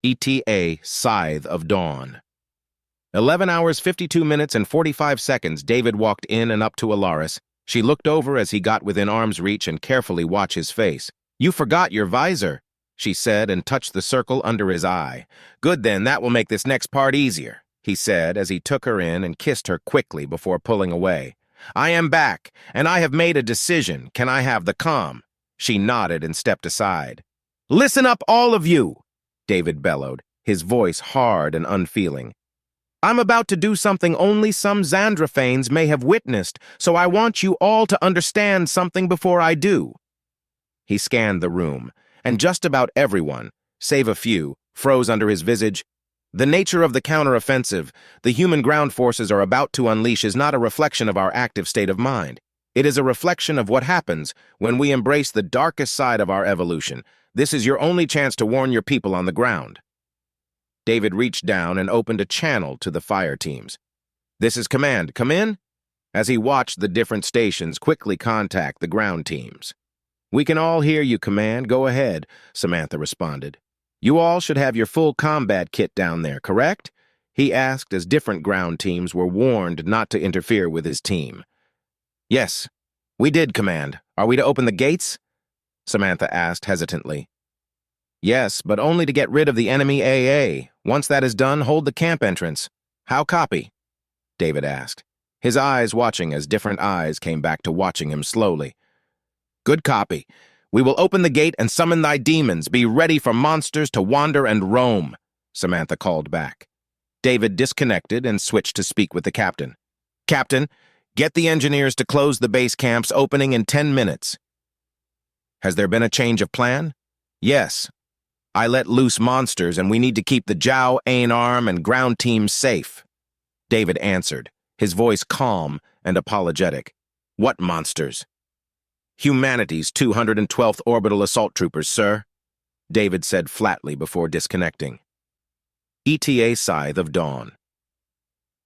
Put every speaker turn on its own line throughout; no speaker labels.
ETA Scythe of Dawn. 11 hours, 52 minutes, and 45 seconds, David walked in and up to Alaris. She looked over as he got within arm's reach and carefully watched his face. "You forgot your visor," she said, and touched the circle under his eye. "Good then, that will make this next part easier," he said as he took her in and kissed her quickly before pulling away. "I am back, and I have made a decision. Can I have the comm?" She nodded and stepped aside. "Listen up, all of you!" David bellowed, his voice hard and unfeeling. "I'm about to do something only some Xandraphanes may have witnessed, so I want you all to understand something before I do." He scanned the room, and just about everyone, save a few, froze under his visage. The nature of the counteroffensive the human ground forces are about to unleash is not a reflection of our active state of mind. It is a reflection of what happens when we embrace the darkest side of our evolution. This is your only chance to warn your people on the ground. David reached down and opened a channel to the fire teams. "This is command. Come in?" As he watched the different stations quickly contact the ground teams. "We can all hear you, command. Go ahead," Samantha responded. "You all should have your full combat kit down there, correct?" he asked as different ground teams were warned not to interfere with his team. "Yes, we did, command. Are we to open the gates?" Samantha asked hesitantly. "Yes, but only to get rid of the enemy AA. Once that is done, hold the camp entrance. How copy?" David asked, his eyes watching as different eyes came back to watching him slowly. "Good copy. We will open the gate and summon thy demons. Be ready for monsters to wander and roam," Samantha called back. David disconnected and switched to speak with the captain. "Captain, get the engineers to close the base camps opening in 10 minutes. Has there been a change of plan?" "Yes. I let loose monsters and we need to keep the Jiao, Ain-Arm, and ground teams safe." David answered, his voice calm and apologetic. "What monsters?" "Humanity's 212th Orbital Assault Troopers, sir," David said flatly before disconnecting. ETA Scythe of Dawn.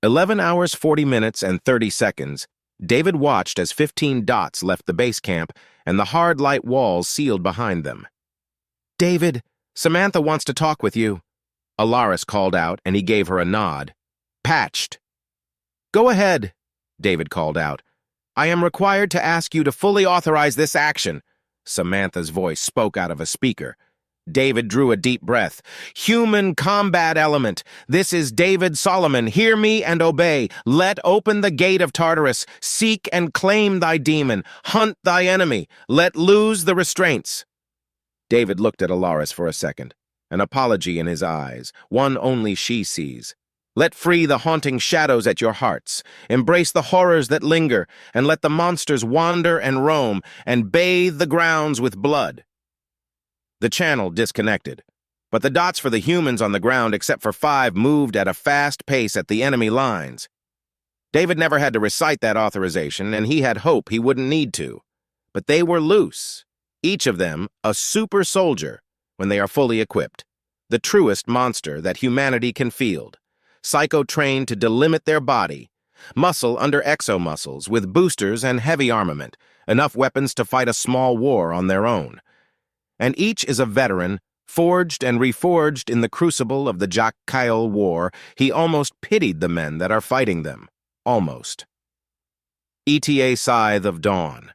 11 hours, 40 minutes, and 30 seconds, David watched as 15 dots left the base camp and the hard light walls sealed behind them. "David, Samantha wants to talk with you," Alaris called out, and he gave her a nod. "Patched." "Go ahead," David called out. "I am required to ask you to fully authorize this action." Samantha's voice spoke out of a speaker. David drew a deep breath. "Human combat element. This is David Solomon. Hear me and obey. Let open the gate of Tartarus. Seek and claim thy demon. Hunt thy enemy. Let loose the restraints." David looked at Alaris for a second, an apology in his eyes, one only she sees. "Let free the haunting shadows at your hearts. Embrace the horrors that linger, and let the monsters wander and roam, and bathe the grounds with blood." The channel disconnected, but the dots for the humans on the ground except for 5 moved at a fast pace at the enemy lines. David never had to recite that authorization, and he had hope he wouldn't need to. But they were loose, each of them a super soldier when they are fully equipped, the truest monster that humanity can field, psycho-trained to delimit their body, muscle under exomuscles with boosters and heavy armament, enough weapons to fight a small war on their own. And each is a veteran, forged and reforged in the crucible of the Jak-Kyle War. He almost pitied the men that are fighting them. Almost. ETA Scythe of Dawn.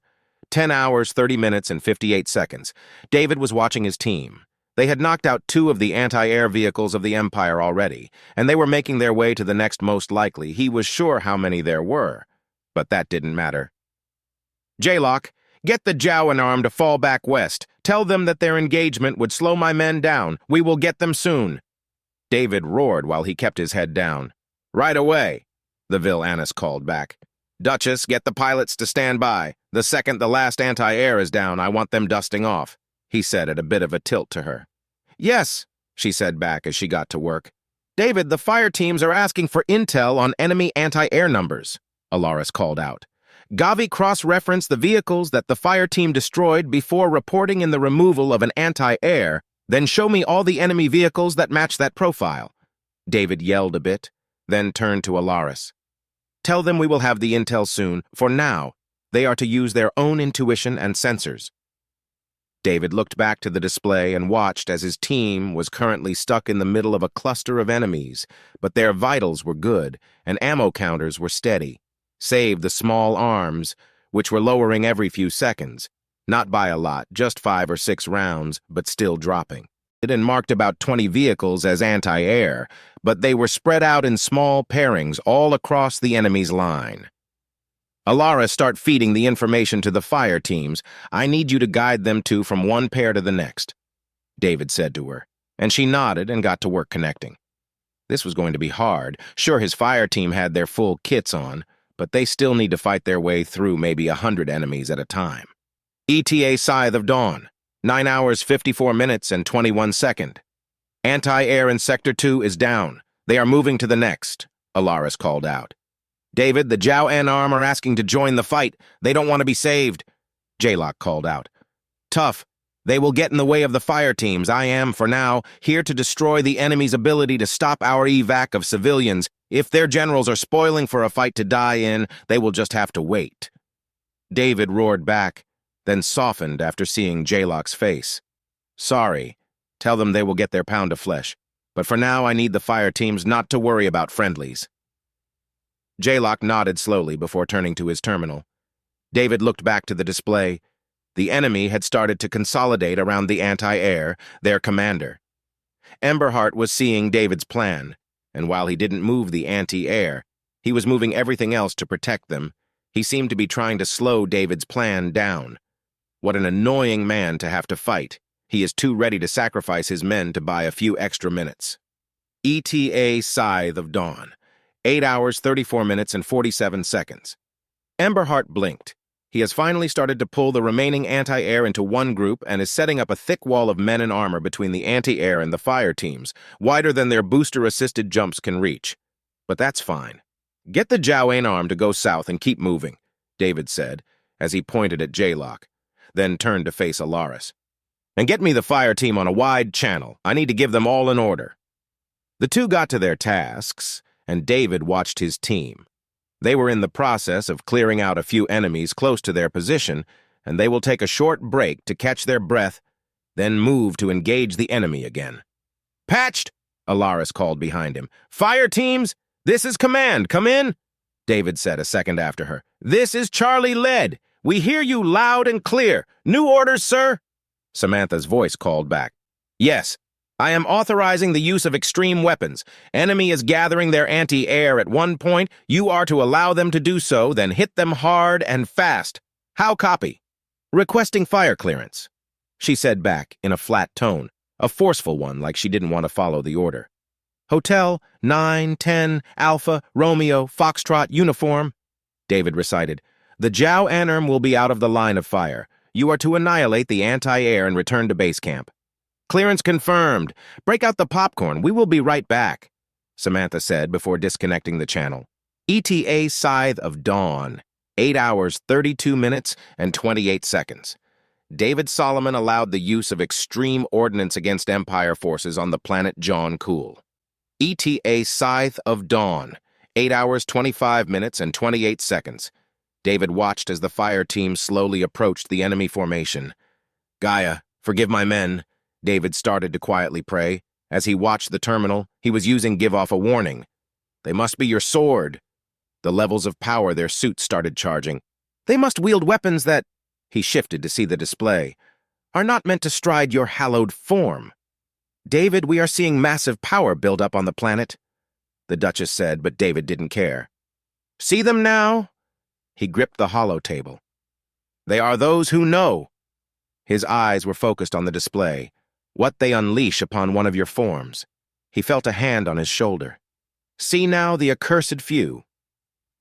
10 hours, 30 minutes, and 58 seconds. David was watching his team. They had knocked out 2 of the anti-air vehicles of the Empire already, and they were making their way to the next most likely. He was sure how many there were, but that didn't matter. "J-Lock, get the Jiao-Arm to fall back west. Tell them that their engagement would slow my men down. We will get them soon." David roared while he kept his head down. "Right away," the Vil-Annis called back. "Duchess, get the pilots to stand by. The second the last anti-air is down, I want them dusting off," he said at a bit of a tilt to her. "Yes," she said back as she got to work. "David, the fire teams are asking for intel on enemy anti-air numbers," Alaris called out. "Gavi cross-referenced the vehicles that the fire team destroyed before reporting in the removal of an anti-air, then show me all the enemy vehicles that match that profile." David yelled a bit, then turned to Alaris. "Tell them we will have the intel soon. For now, they are to use their own intuition and sensors." David looked back to the display and watched as his team was currently stuck in the middle of a cluster of enemies, but their vitals were good and ammo counters were steady, save the small arms, which were lowering every few seconds. Not by a lot, just 5 or 6 rounds, but still dropping. It and marked about 20 vehicles as anti-air, but they were spread out in small pairings all across the enemy's line. Alara, start feeding the information to the fire teams. I need you to guide them from one pair to the next, David said to her, and she nodded and got to work connecting. This was going to be hard. Sure, his fire team had their full kits on, but they still need to fight their way through maybe 100 enemies at a time. ETA Scythe of Dawn, 9 hours, 54 minutes, and 21 seconds. Anti-air in Sector 2 is down. They are moving to the next, Alaris called out. David, the Jiao N arm are asking to join the fight. They don't want to be saved, Jaylock called out. Tough. They will get in the way of the fire teams. I am, for now, here to destroy the enemy's ability to stop our evac of civilians. If their generals are spoiling for a fight to die in, they will just have to wait. David roared back, then softened after seeing Jaylock's face. Sorry. Tell them they will get their pound of flesh. But for now, I need the fire teams not to worry about friendlies. Jaylock nodded slowly before turning to his terminal. David looked back to the display. The enemy had started to consolidate around the anti-air, their commander. Emberheart was seeing David's plan, and while he didn't move the anti-air, he was moving everything else to protect them. He seemed to be trying to slow David's plan down. What an annoying man to have to fight. He is too ready to sacrifice his men to buy a few extra minutes. ETA Scythe of Dawn. 8 hours, 34 minutes, and 47 seconds. Emberheart blinked. He has finally started to pull the remaining anti-air into one group and is setting up a thick wall of men in armor between the anti-air and the fire teams, wider than their booster-assisted jumps can reach. But that's fine. Get the Jiao arm to go south and keep moving, David said, as he pointed at Jaylock, then turned to face Alaris. And get me the fire team on a wide channel. I need to give them all an order. The two got to their tasks, and David watched his team. They were in the process of clearing out a few enemies close to their position, and they will take a short break to catch their breath, then move to engage the enemy again. Patched, Alaris called behind him. Fire teams, this is command. Come in, David said a second after her. This is Charlie Led. We hear you loud and clear. New orders, sir? Samantha's voice called back. Yes. I am authorizing the use of extreme weapons. Enemy is gathering their anti-air at one point. You are to allow them to do so, then hit them hard and fast. How copy? Requesting fire clearance, she said back in a flat tone, a forceful one like she didn't want to follow the order. Hotel 910 Alpha Romeo Foxtrot uniform, David recited. The Jiao Anarm will be out of the line of fire. You are to annihilate the anti-air and return to base camp. Clearance confirmed. Break out the popcorn. We will be right back, Samantha said before disconnecting the channel. ETA Scythe of Dawn. 8 hours, 32 minutes, and 28 seconds. David Solomon allowed the use of extreme ordnance against Empire forces on the planet John Cool. ETA Scythe of Dawn. 8 hours, 25 minutes, and 28 seconds. David watched as the fire team slowly approached the enemy formation. Gaia, forgive my men. David started to quietly pray. As he watched the terminal, he was using give off a warning. They must be your sword. The levels of power their suits started charging. They must wield weapons that, he shifted to see the display, are not meant to stride your hallowed form. David, we are seeing massive power build up on the planet, the Duchess said, but David didn't care. See them now? He gripped the hollow table. They are those who know. His eyes were focused on the display. What they unleash upon one of your forms. He felt a hand on his shoulder. See now the accursed few.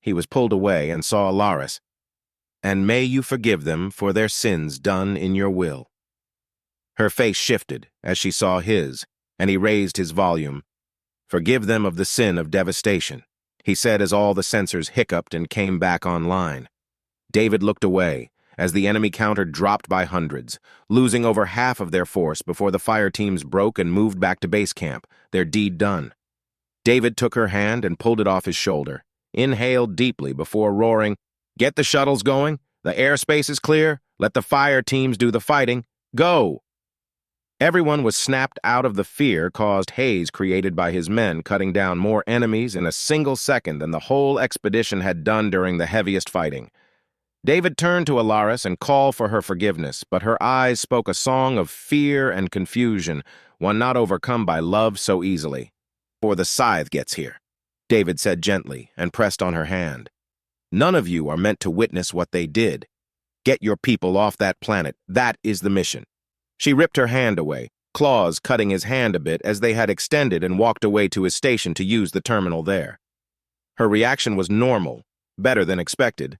He was pulled away and saw Alaris. And may you forgive them for their sins done in your will. Her face shifted as she saw his, and he raised his volume. Forgive them of the sin of devastation, he said as all the sensors hiccuped and came back online. David looked away as the enemy counter dropped by hundreds, losing over half of their force before the fire teams broke and moved back to base camp, their deed done. David took her hand and pulled it off his shoulder, inhaled deeply before roaring, Get the shuttles going, the airspace is clear, let the fire teams do the fighting, Go! Everyone was snapped out of the fear-caused haze created by his men cutting down more enemies in a single second than the whole expedition had done during the heaviest fighting. David turned to Alaris and called for her forgiveness, but her eyes spoke a song of fear and confusion, one not overcome by love so easily. "Before the scythe gets here," David said gently and pressed on her hand. "None of you are meant to witness what they did. Get your people off that planet. That is the mission." She ripped her hand away, claws cutting his hand a bit as they had extended, and walked away to his station to use the terminal there. Her reaction was normal, better than expected.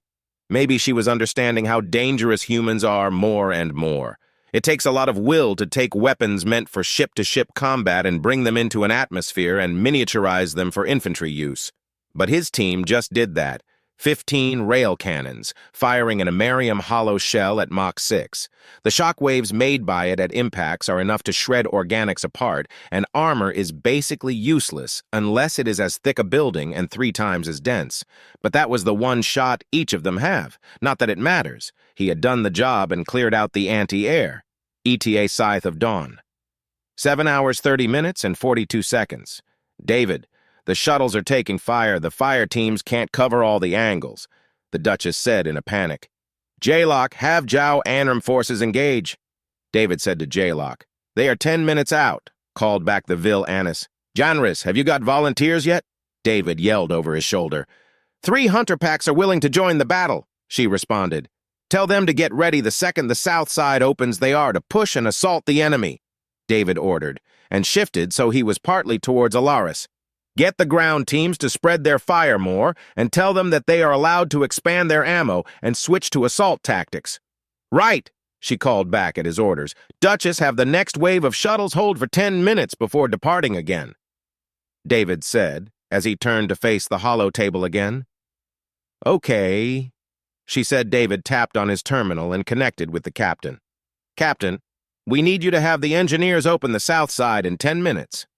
Maybe she was understanding how dangerous humans are more and more. It takes a lot of will to take weapons meant for ship-to-ship combat and bring them into an atmosphere and miniaturize them for infantry use. But his team just did that. 15 rail cannons, firing an Amerium hollow shell at Mach 6. The shock waves made by it at impacts are enough to shred organics apart, and armor is basically useless unless it is as thick a building and 3 times as dense. But that was the one shot each of them have. Not that it matters. He had done the job and cleared out the anti-air. ETA Scythe of Dawn. 7 hours, 30 minutes, and 42 seconds. David, the shuttles are taking fire. The fire teams can't cover all the angles, the Duchess said in a panic. Jaylock, have Jow Anram forces engage. David said to Jaylock. They are 10 minutes out, called back the Vil Annis. Janris, have you got volunteers yet? David yelled over his shoulder. 3 hunter packs are willing to join the battle, she responded. Tell them to get ready the second the south side opens. They are to push and assault the enemy, David ordered, and shifted so he was partly towards Alaris. Get the ground teams to spread their fire more and tell them that they are allowed to expand their ammo and switch to assault tactics. Right, she called back at his orders. Duchess, have the next wave of shuttles hold for 10 minutes before departing again, David said as he turned to face the hollow table again. Okay, she said. David tapped on his terminal and connected with the captain. Captain, we need you to have the engineers open the south side in 10 minutes.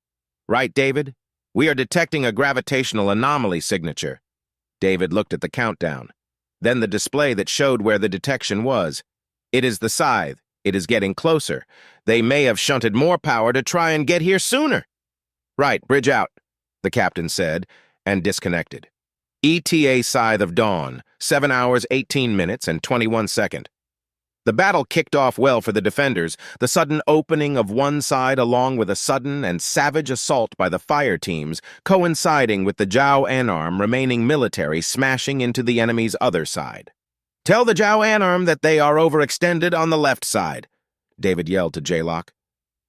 Right, David? We are detecting a gravitational anomaly signature. David looked at the countdown, then the display that showed where the detection was. It is the scythe. It is getting closer. They may have shunted more power to try and get here sooner. Right, bridge out, the captain said, and disconnected. ETA Scythe of Dawn, 7 hours, 18 minutes, and 21 seconds. The battle kicked off well for the defenders, the sudden opening of one side along with a sudden and savage assault by the fire teams, coinciding with the Jow Anarm remaining military smashing into the enemy's other side. Tell the Jow Anarm that they are overextended on the left side, David yelled to Jaylock,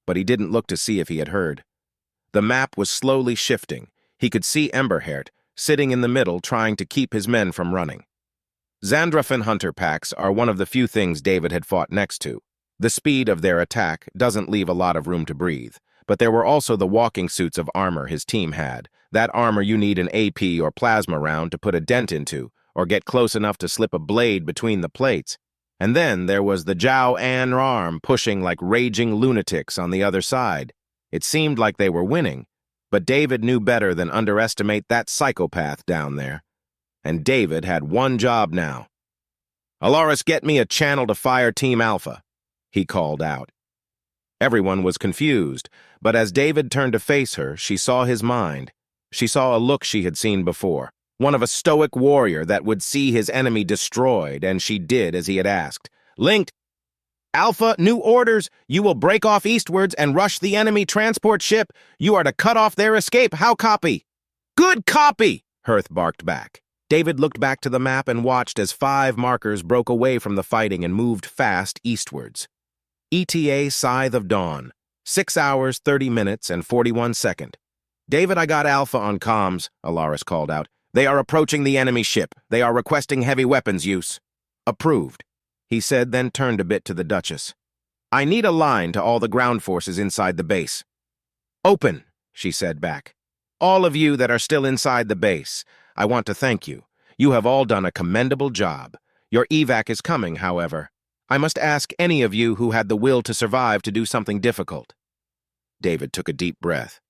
but he didn't look to see if he had heard. The map was slowly shifting. He could see Emberhert, sitting in the middle trying to keep his men from running. Xandrafin hunter packs are one of the few things David had fought next to. The speed of their attack doesn't leave a lot of room to breathe, but there were also the walking suits of armor his team had, that armor you need an AP or plasma round to put a dent into, or get close enough to slip a blade between the plates. And then there was the Jow Anarm pushing like raging lunatics on the other side. It seemed like they were winning, but David knew better than underestimate that psychopath down there. And David had one job now. Alaris, get me a channel to fire Team Alpha, he called out. Everyone was confused, but as David turned to face her, she saw his mind. She saw a look she had seen before, one of a stoic warrior that would see his enemy destroyed, and she did as he had asked. Linked. Alpha, new orders. You will break off eastwards and rush the enemy transport ship. You are to cut off their escape. How copy? Good copy, Hearth barked back. David looked back to the map and watched as 5 markers broke away from the fighting and moved fast eastwards. ETA Scythe of Dawn, 6 hours, 30 minutes, and 41 seconds. David, I got Alpha on comms, Alaris called out. They are approaching the enemy ship. They are requesting heavy weapons use. Approved, he said, then turned a bit to the Duchess. I need a line to all the ground forces inside the base. Open, she said back. All of you that are still inside the base, I want to thank you. You have all done a commendable job. Your evac is coming, however. I must ask any of you who had the will to survive to do something difficult. David took a deep breath.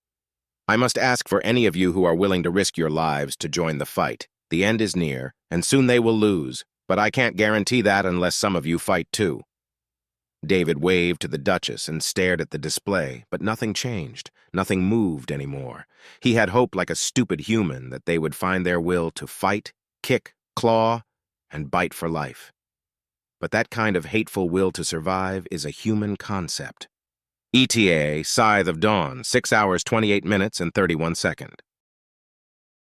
I must ask for any of you who are willing to risk your lives to join the fight. The end is near, and soon they will lose, but I can't guarantee that unless some of you fight too. David waved to the Duchess and stared at the display, but nothing changed. Nothing moved anymore. He had hoped, like a stupid human, that they would find their will to fight, kick, claw, and bite for life. But that kind of hateful will to survive is a human concept. ETA, Scythe of Dawn, 6 hours, 28 minutes, and 31 seconds.